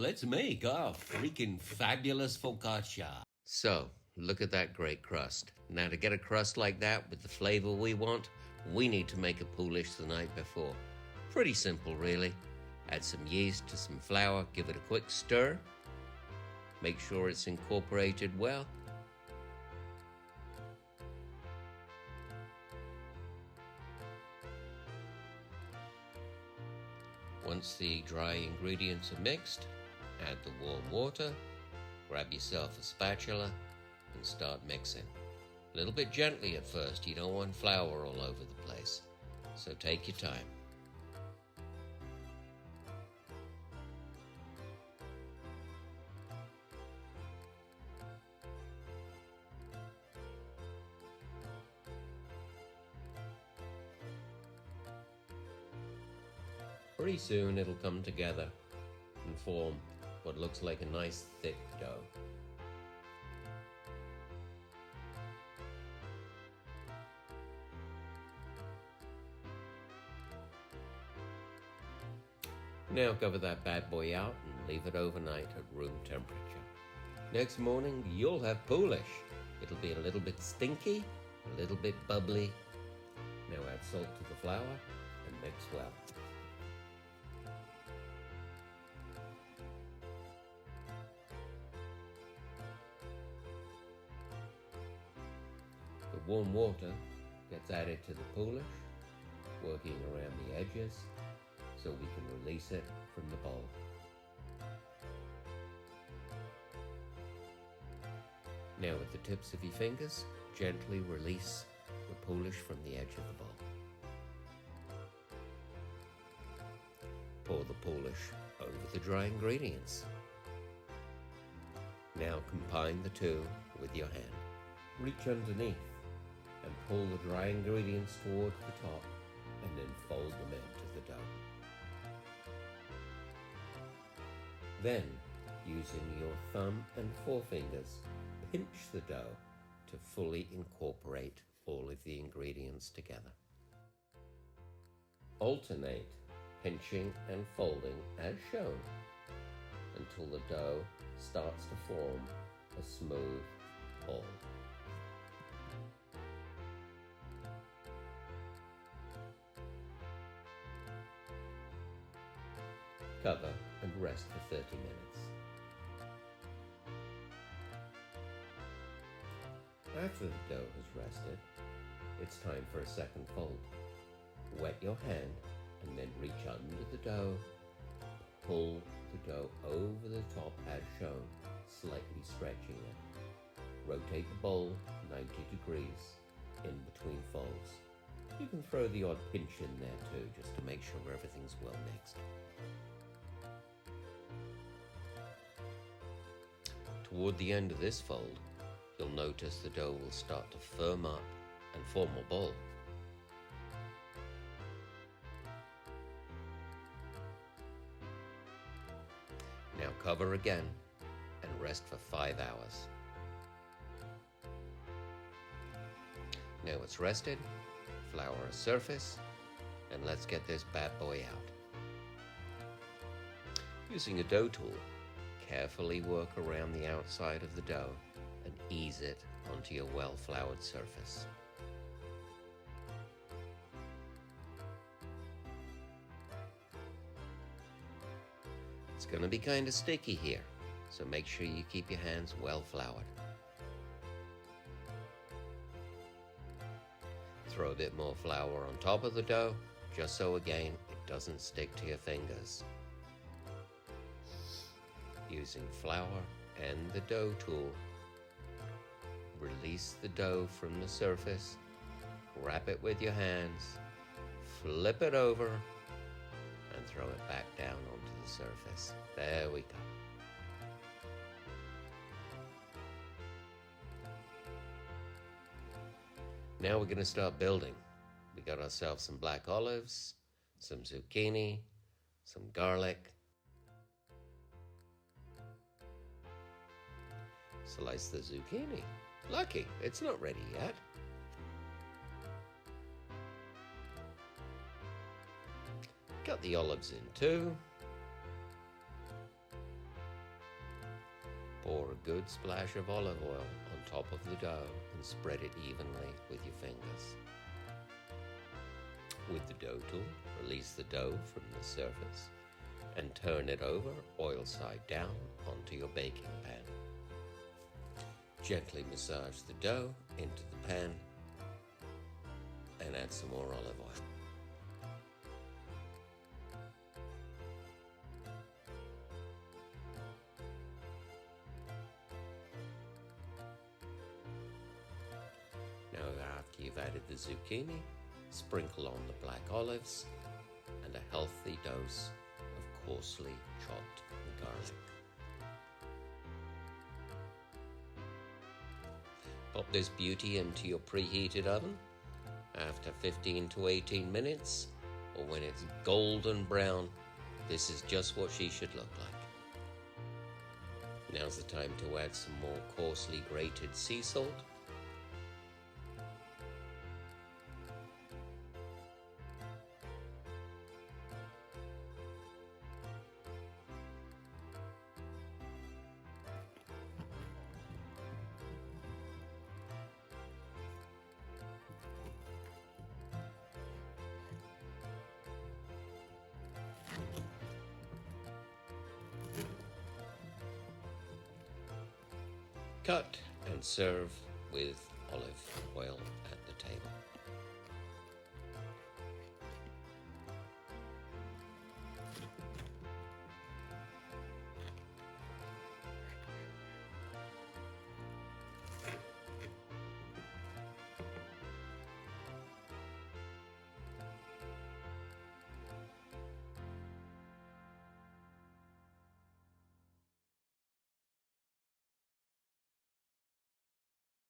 Let's make our freaking fabulous focaccia. So, look at that great crust. Now, to get a crust like that with the flavor we want, we need to make a poolish the night before. Pretty simple, really. Add some yeast to some flour, give it a quick stir. Make sure it's incorporated well. Once the dry ingredients are mixed, add the warm water, grab yourself a spatula, and start mixing. A little bit gently at first, you don't want flour all over the place, so take your time. Pretty soon it'll come together and form what looks like a nice thick dough. Now cover that bad boy out and leave it overnight at room temperature. Next morning you'll have poolish. It'll be a little bit stinky, a little bit bubbly. Now add salt to the flour and mix well. The warm water gets added to the poolish, working around the edges so we can release it from the bowl. Now with the tips of your fingers, gently release the poolish from the edge of the bowl. Pour the poolish over the dry ingredients. Now combine the two with your hand. Reach underneath and pull the dry ingredients towards the top and then fold them into the dough. Then, using your thumb and forefingers, pinch the dough to fully incorporate all of the ingredients together. Alternate pinching and folding as shown until the dough starts to form a smooth ball. Cover and rest for 30 minutes. After the dough has rested, it's time for a second fold. Wet your hand and then reach under the dough. Pull the dough over the top as shown, slightly stretching it. Rotate the bowl 90 degrees in between folds. You can throw the odd pinch in there too, just to make sure everything's well mixed. Toward the end of this fold, you'll notice the dough will start to firm up and form a ball. Now cover again and rest for 5 hours. Now it's rested, flour a surface, and let's get this bad boy out. Using a dough tool, carefully work around the outside of the dough and ease it onto your well-floured surface. It's going to be kind of sticky here, so make sure you keep your hands well floured. Throw a bit more flour on top of the dough, just so again it doesn't stick to your fingers. Using flour and the dough tool, release the dough from the surface, wrap it with your hands, flip it over, and throw it back down onto the surface. There we go. Now we're going to start building. We got ourselves some black olives, some zucchini, some garlic. Slice the zucchini. Lucky, it's not ready yet. Cut the olives in two. Pour a good splash of olive oil on top of the dough and spread it evenly with your fingers. With the dough tool, release the dough from the surface and turn it over oil side down onto your baking pan. Gently massage the dough into the pan and add some more olive oil. Now after you've added the zucchini, sprinkle on the black olives and a healthy dose of coarsely chopped garlic. Pop this beauty into your preheated oven. After 15 to 18 minutes, or when it's golden brown, this is just what she should look like. Now's the time to add some more coarsely grated sea salt. Cut and serve with olive oil at the table.